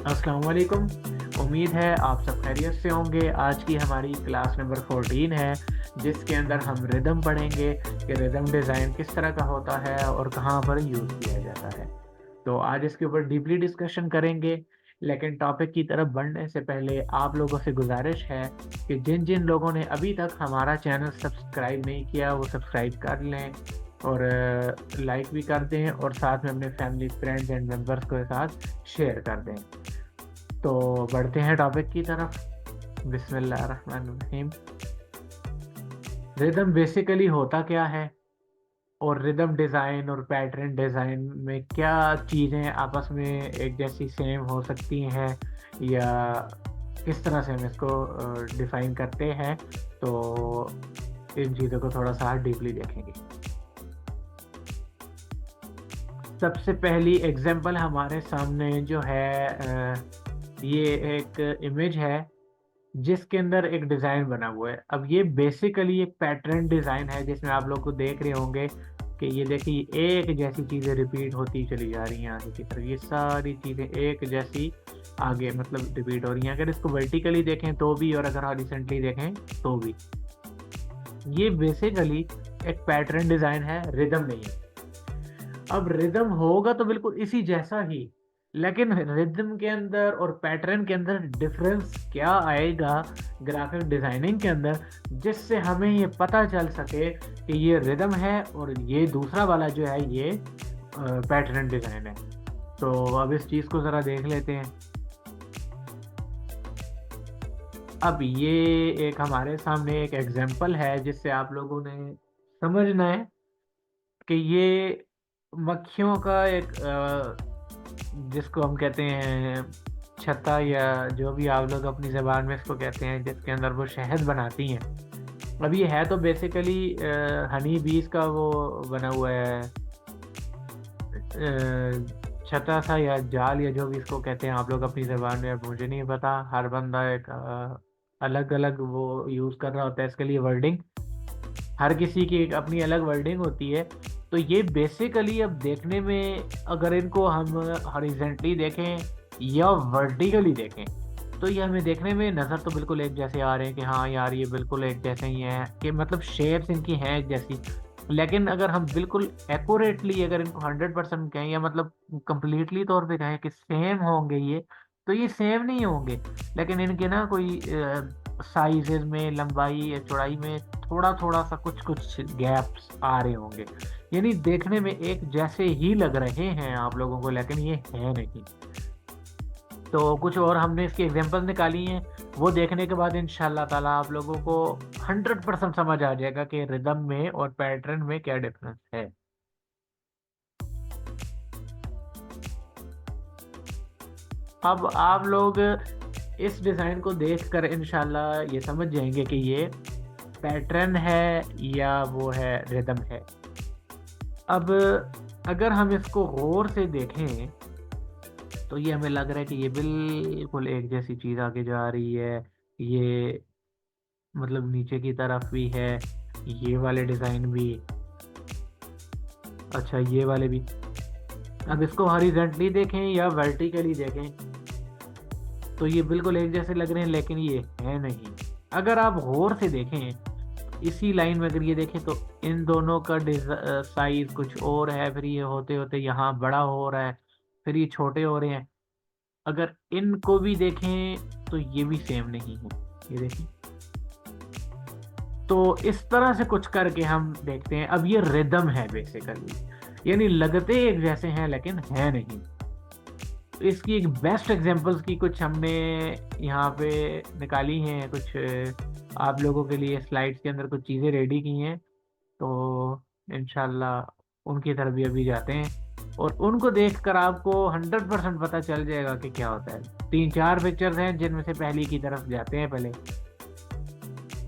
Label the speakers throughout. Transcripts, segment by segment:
Speaker 1: अस्सलाम वालेकुम। उम्मीद है आप सब खैरियत से होंगे। आज की हमारी क्लास नंबर 14 है, जिसके अंदर हम रिदम पढ़ेंगे कि रिदम डिज़ाइन किस तरह का होता है और कहाँ पर यूज़ किया जाता है। तो आज इसके ऊपर डीपली डिस्कशन करेंगे, लेकिन टॉपिक की तरफ बढ़ने से पहले आप लोगों से गुजारिश है कि जिन जिन लोगों ने अभी तक हमारा चैनल सब्सक्राइब नहीं किया वो सब्सक्राइब कर लें और लाइक भी कर दें और साथ में अपने फैमिली फ्रेंड्स एंड मेंबर्स के साथ शेयर कर दें। तो बढ़ते हैं टॉपिक की तरफ। बिस्मिल्लाहिर्रहमानिर्रहीम। रिदम बेसिकली होता क्या है और रिदम डिज़ाइन और पैटर्न डिज़ाइन में क्या चीज़ें आपस में एक जैसी सेम हो सकती हैं या किस तरह से हम इसको डिफ़ाइन करते हैं, तो इन चीज़ों को थोड़ा सा डीपली देखेंगे। सबसे पहली एग्जांपल हमारे सामने जो है ये एक इमेज है जिसके अंदर एक डिज़ाइन बना हुआ है। अब ये बेसिकली एक पैटर्न डिज़ाइन है जिसमें आप लोग को देख रहे होंगे कि ये देखिए एक जैसी चीज़ें रिपीट होती चली जा रही हैं आगे की तरफ। ये सारी चीज़ें एक जैसी आगे मतलब रिपीट हो रही हैं। अगर इसको वर्टिकली देखें तो भी और अगर हॉरिज़ॉन्टली देखें तो भी। ये बेसिकली एक पैटर्न डिज़ाइन है, रिदम नहीं है। अब रिदम होगा तो बिल्कुल इसी जैसा ही, लेकिन रिदम के अंदर और पैटर्न के अंदर डिफरेंस क्या आएगा ग्राफिक डिजाइनिंग के अंदर, जिससे हमें ये पता चल सके कि ये रिदम है और ये दूसरा वाला जो है ये पैटर्न डिजाइन है। तो अब इस चीज़ को ज़रा देख लेते हैं। अब ये एक हमारे सामने एक एग्जांपल है जिससे आप लोगों ने समझना है कि ये मक्खियों का एक जिसको हम कहते हैं छत्ता या जो भी आप लोग अपनी ज़बान में इसको कहते हैं, जिसके अंदर वो शहद बनाती हैं। अब ये है तो बेसिकली हनी बीज का वो बना हुआ है छत्ता सा या जाल या जो भी इसको कहते हैं आप लोग अपनी ज़बान में। अब मुझे नहीं पता, हर बंदा एक अलग अलग वो यूज़ कर रहा होता है इसके लिए वर्डिंग। हर किसी की एक अपनी अलग वर्डिंग होती है। तो ये बेसिकली अब देखने में अगर इनको हम हॉरिज़ॉन्टली देखें या वर्टिकली देखें तो ये हमें देखने में नज़र तो बिल्कुल एक जैसे आ रहे हैं कि हाँ यार ये बिल्कुल एक जैसे ही हैं, कि मतलब शेप्स इनकी हैं एक जैसी। लेकिन अगर हम बिल्कुल एक्यूरेटली अगर इनको 100% कहें या मतलब कंप्लीटली तौर पे कहें कि सेम होंगे ये, तो ये सेम नहीं होंगे। लेकिन इनके ना कोई साइज़ेज़ में, लंबाई या चौड़ाई में थोड़ा-थोड़ा सा कुछ-कुछ गैप्स आ रहे होंगे। यानी देखने में एक जैसे ही लग रहे हैं आप लोगों को, लेकिन ये है नहीं। तो कुछ और हमने इसकी एग्ज़ाम्पल निकाली हैं, वो देखने के बाद इंशाअल्लाह ताला आप लोगों को 100% समझ आ जाएगा कि रिदम में और पैटर्न में क्या डिफ़रेंस है। अब आप लोग इस डिज़ाइन को देखकर इंशाअल्लाह ये समझ जाएँगे कि ये पैटर्न है या वो है रिदम है। अब अगर हम इसको गौर से देखें तो ये हमें लग रहा है कि ये बिल्कुल एक जैसी चीज़ आगे जा रही है। ये मतलब नीचे की तरफ भी है, ये वाले डिज़ाइन भी, अच्छा ये वाले भी। अब इसको हॉरिज़ॉन्टली देखें या वर्टिकली देखें तो ये बिल्कुल एक जैसे लग रहे हैं, लेकिन ये है नहीं। अगर आप गौर से देखें इसी लाइन में अगर ये देखें तो इन दोनों का साइज़ कुछ और है, फिर ये होते-होते यहाँ बड़ा हो रहा है, फिर ये छोटे हो रहे हैं। अगर इनको भी देखें तो ये भी सेम नहीं है, ये देखें। तो इस तरह से कुछ करके हम देखते हैं। अब ये रिदम है बेसिकली, यानी लगते एक जैसे हैं लेकिन है नहीं। तो इसकी एक बेस्ट एग्जांपल्स की कुछ हमने यहाँ पे निकाली हैं, कुछ आप लोगों के लिए स्लाइड्स के अंदर कुछ चीज़ें रेडी की हैं, तो इंशाल्लाह उनकी तरफ भी अभी जाते हैं और उनको देखकर आपको 100% पता चल जाएगा कि क्या होता है। 3-4 पिक्चर्स हैं जिनमें से पहली की तरफ जाते हैं पहले।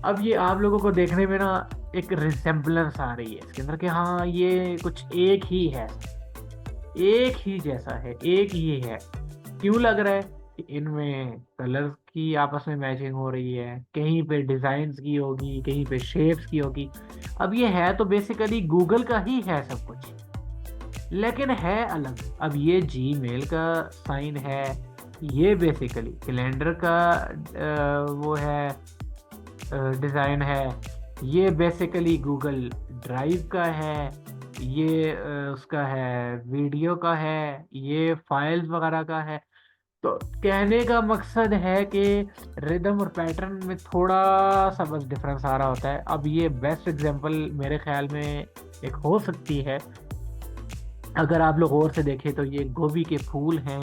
Speaker 1: अब ये आप लोगों को देखने में ना एक रिसेम्बलेंस आ रही है इसके अंदर कि हाँ ये कुछ एक ही है, एक ही जैसा है, एक ही है। क्यों लग रहा है कि इनमें कलर्स की आपस में मैचिंग हो रही है, कहीं पे डिज़ाइन्स की होगी, कहीं पे शेप्स की होगी। अब ये है तो बेसिकली गूगल का ही है सब कुछ, लेकिन है अलग। अब ये जीमेल का साइन है, ये बेसिकली कैलेंडर का वो है डिज़ाइन है। ये बेसिकली गूगल ड्राइव का है। ये उसका है वीडियो का है। ये फाइल्स वगैरह का है। तो कहने का मकसद है कि रिदम और पैटर्न में थोड़ा सा बस डिफरेंस आ रहा होता है। अब ये बेस्ट एग्जांपल मेरे ख्याल में एक हो सकती है, अगर आप लोग गौर से देखें तो ये गोभी के फूल हैं।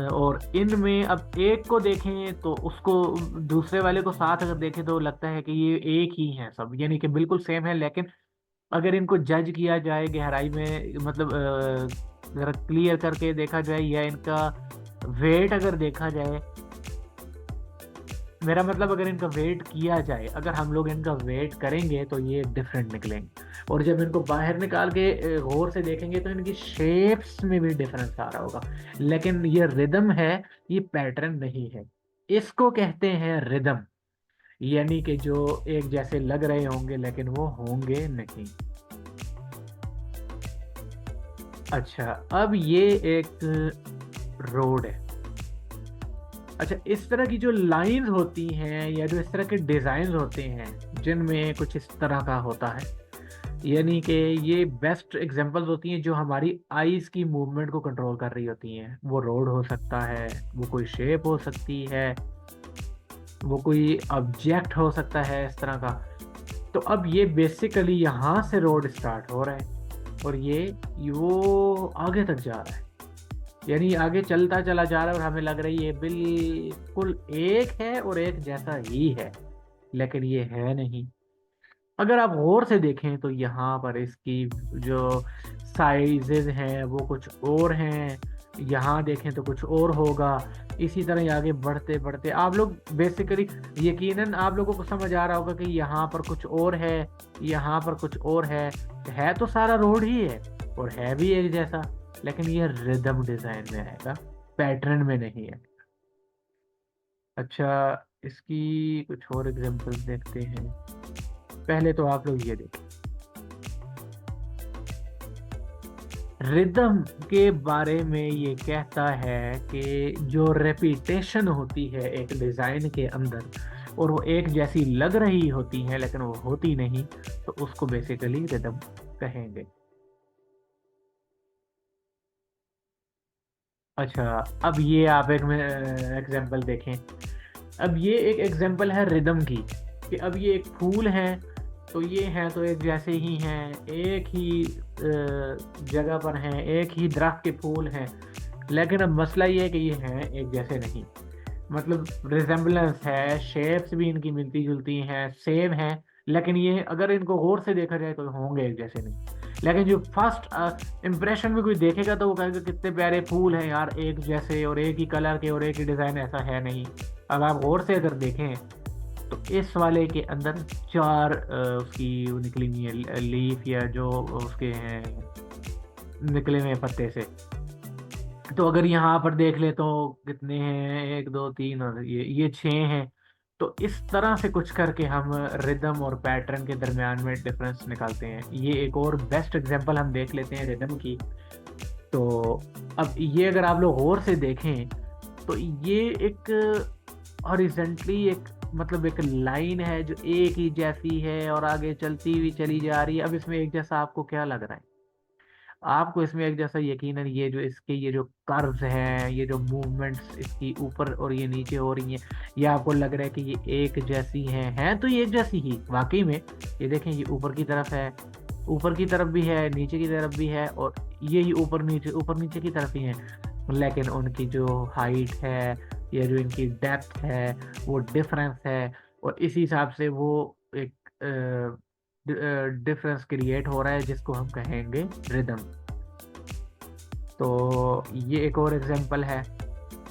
Speaker 1: और इनमें अब एक को देखें तो उसको दूसरे वाले को साथ अगर देखें तो लगता है कि ये एक ही हैं सब, यानी कि बिल्कुल सेम है। लेकिन अगर इनको जज किया जाए गहराई में, मतलब अगर क्लियर करके देखा जाए या इनका वेट अगर देखा जाए, मेरा मतलब अगर इनका वेट किया जाए, अगर हम लोग इनका वेट करेंगे तो ये डिफरेंट निकलेंगे। और जब इनको बाहर निकाल के गौर से देखेंगे तो इनकी शेप्स में भी डिफरेंस आ रहा होगा। लेकिन ये रिदम है, ये पैटर्न नहीं है। इसको कहते हैं रिदम, यानी कि जो एक जैसे लग रहे होंगे लेकिन वो होंगे नहीं। अच्छा, अब ये एक रोड है। अच्छा, इस तरह की जो लाइंस होती हैं या जो इस तरह के डिज़ाइन होते हैं जिनमें कुछ इस तरह का होता है, यानी कि ये बेस्ट एग्जांपल्स होती हैं जो हमारी आईज की मूवमेंट को कंट्रोल कर रही होती हैं। वो रोड हो सकता है, वो कोई शेप हो सकती है, वो कोई ऑब्जेक्ट हो सकता है इस तरह का। तो अब ये बेसिकली यहाँ से रोड स्टार्ट हो रहा है और ये वो आगे तक जा रहा है, यानी आगे चलता चला जा रहा है और हमें लग रही है बिल्कुल एक है और एक जैसा ही है, लेकिन ये है नहीं। अगर आप गौर से देखें तो यहाँ पर इसकी जो साइजेस हैं वो कुछ और हैं, यहाँ देखें तो कुछ और होगा। इसी तरह ही आगे बढ़ते बढ़ते आप लोग बेसिकली, यकीनन आप लोगों को समझ आ रहा होगा कि यहाँ पर कुछ और है, यहाँ पर कुछ और है तो सारा रोड ही है और है भी एक जैसा, लेकिन ये रिदम डिजाइन में आएगा, पैटर्न में नहीं है। अच्छा, इसकी कुछ और एग्जांपल्स देखते हैं। पहले तो आप लोग ये देखें, रिदम के बारे में ये कहता है कि जो रेपिटेशन होती है एक डिजाइन के अंदर और वो एक जैसी लग रही होती है लेकिन वो होती नहीं, तो उसको बेसिकली रिदम कहेंगे। अच्छा, अब ये आप एक एग्जांपल देखें। अब ये एक एग्जांपल है रिदम की, कि अब ये एक फूल है, तो ये हैं तो एक जैसे ही हैं, एक ही जगह पर हैं, एक ही दरख्त के फूल हैं। लेकिन अब मसला ये है कि ये हैं एक जैसे नहीं, मतलब रिजेम्बलेंस है, शेप्स भी इनकी मिलती जुलती हैं, सेम हैं, लेकिन ये अगर इनको गौर से देखा जाए तो होंगे एक जैसे नहीं। लेकिन जो फर्स्ट इम्प्रेशन में कोई देखेगा तो वो कहेगा कितने प्यारे फूल हैं यार, एक जैसे और एक ही कलर के और एक ही डिज़ाइन, ऐसा है नहीं। अब आप गौर से अगर देखें तो इस वाले के अंदर चार उसकी वो निकली हुई है लीफ, या जो उसके हैं निकले हुए पत्ते से। तो अगर यहाँ पर देख ले तो कितने हैं, एक दो तीन और ये छः हैं। तो इस तरह से कुछ करके हम रिदम और पैटर्न के दरमियान में डिफरेंस निकालते हैं। ये एक और बेस्ट एग्जांपल हम देख लेते हैं रिदम की। तो अब ये अगर आप लोग गौर से देखें तो ये एक हॉरिजॉन्टली एक, मतलब एक लाइन है जो एक ही जैसी है और आगे चलती हुई चली जा रही है। अब इसमें एक जैसा आपको क्या लग रहा है? आपको इसमें एक जैसा यकीनन ये जो इसके ये जो कर्व्स हैं, ये जो मूवमेंट्स इसकी ऊपर और ये नीचे हो रही हैं, ये आपको लग रहा है कि ये एक जैसी हैं तो ये एक जैसी ही वाकई में। ये देखें, ये ऊपर की तरफ है, ऊपर की तरफ भी है, नीचे की तरफ भी है, और ये ही ऊपर नीचे की तरफ ही है। लेकिन उनकी जो हाइट है या जो इनकी डेप्थ है वो डिफरेंस है, और इसी हिसाब से वो एक डिफरेंस क्रिएट हो रहा है जिसको हम कहेंगे रिदम। तो ये एक और एग्जांपल है।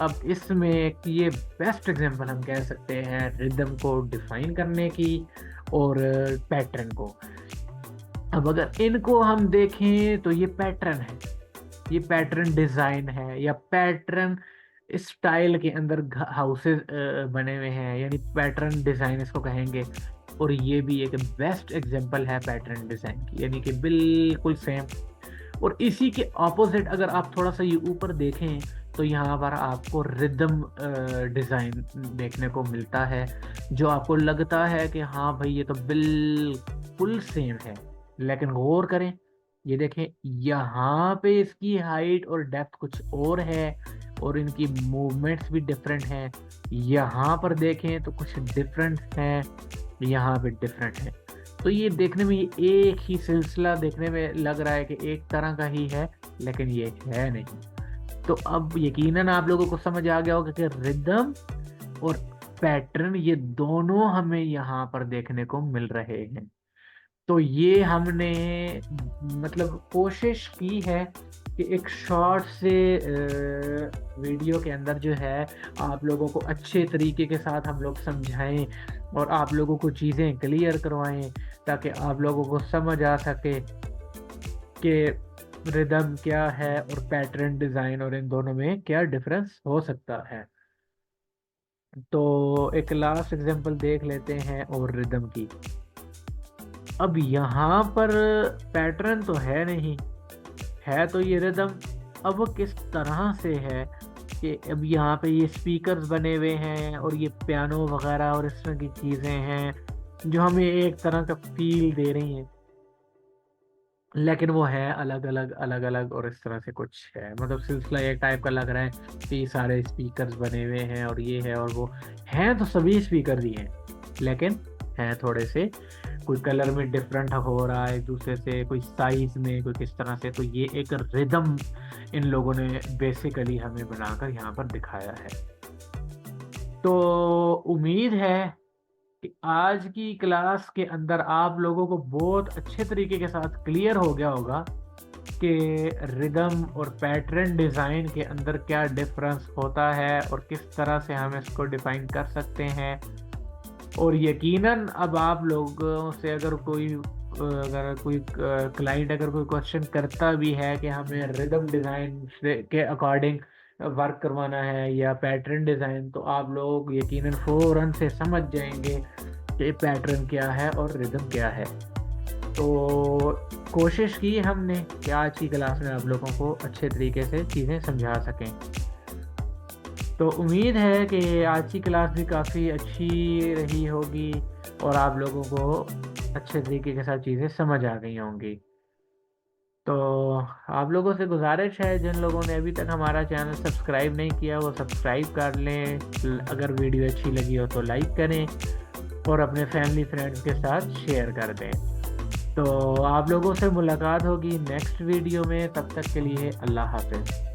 Speaker 1: अब इसमें ये बेस्ट एग्जांपल हम कह सकते हैं रिदम को डिफाइन करने की और पैटर्न को। अब अगर इनको हम देखें तो ये पैटर्न है, ये पैटर्न डिज़ाइन है, या पैटर्न स्टाइल के अंदर हाउसेस बने हुए हैं, यानी पैटर्न डिज़ाइन इसको कहेंगे। और ये भी एक बेस्ट एग्जांपल है पैटर्न डिज़ाइन की, यानी कि बिल्कुल सेम। और इसी के ऑपोजिट अगर आप थोड़ा सा ये ऊपर देखें तो यहाँ पर आपको रिदम डिज़ाइन देखने को मिलता है, जो आपको लगता है कि हाँ भाई ये तो बिल्कुल सेम है। लेकिन गौर करें, ये देखें, यहाँ पे इसकी हाइट और डेप्थ कुछ और है और इनकी मूवमेंट्स भी डिफरेंट हैं। यहाँ पर देखें तो कुछ डिफरेंट हैं, यहाँ पे डिफरेंट है। तो ये देखने में ये एक ही सिलसिला देखने में लग रहा है कि एक तरह का ही है, लेकिन ये है नहीं। तो अब यकीनन आप लोगों को समझ आ गया होगा कि रिदम और पैटर्न ये दोनों हमें यहाँ पर देखने को मिल रहे हैं। तो ये हमने मतलब कोशिश की है कि एक शॉर्ट से वीडियो के अंदर जो है आप लोगों को अच्छे तरीके के साथ हम लोग समझाएं और आप लोगों को चीज़ें क्लियर करवाएं, ताकि आप लोगों को समझ आ सके कि रिदम क्या है और पैटर्न डिज़ाइन और इन दोनों में क्या डिफरेंस हो सकता है। तो एक लास्ट एग्जांपल देख लेते हैं और रिदम की। अब यहाँ पर पैटर्न तो है नहीं, है तो ये रिदम। अब वो किस तरह से है कि अब यहाँ पे ये स्पीकर्स बने हुए हैं और ये पियानो वगैरह और इस तरह की चीज़ें हैं जो हमें एक तरह का फील दे रही हैं, लेकिन वो है अलग अलग अलग अलग और इस तरह से कुछ है। मतलब सिलसिला एक टाइप का लग रहा है कि ये सारे स्पीकर्स बने हुए हैं और ये है और वो हैं, तो सभी स्पीकर ही हैं, लेकिन हैं थोड़े से, कोई कलर में डिफरेंट हो रहा है एक दूसरे से, कोई साइज में, कोई किस तरह से। तो ये एक रिदम इन लोगों ने बेसिकली हमें बनाकर यहाँ पर दिखाया है। तो उम्मीद है कि आज की क्लास के अंदर आप लोगों को बहुत अच्छे तरीके के साथ क्लियर हो गया होगा कि रिदम और पैटर्न डिज़ाइन के अंदर क्या डिफरेंस होता है और किस तरह से हम इसको डिफाइन कर सकते हैं। और यकीनन अब आप लोगों से अगर कोई क्लाइंट अगर कोई क्वेश्चन करता भी है कि हमें रिदम डिज़ाइन के अकॉर्डिंग वर्क करवाना है या पैटर्न डिज़ाइन, तो आप लोग यकीनन फ़ौरन से समझ जाएंगे कि पैटर्न क्या है और रिदम क्या है। तो कोशिश की हमने कि आज की क्लास में आप लोगों को अच्छे तरीके से चीज़ें समझा सकें। तो उम्मीद है कि आज की क्लास भी काफ़ी अच्छी रही होगी और आप लोगों को अच्छे तरीके के साथ चीज़ें समझ आ गई होंगी। तो आप लोगों से गुजारिश है, जिन लोगों ने अभी तक हमारा चैनल सब्सक्राइब नहीं किया वो सब्सक्राइब कर लें, अगर वीडियो अच्छी लगी हो तो लाइक करें और अपने फैमिली फ्रेंड्स के साथ शेयर कर दें। तो आप लोगों से मुलाकात होगी नेक्स्ट वीडियो में, तब तक के लिए अल्लाह हाफ़िज़।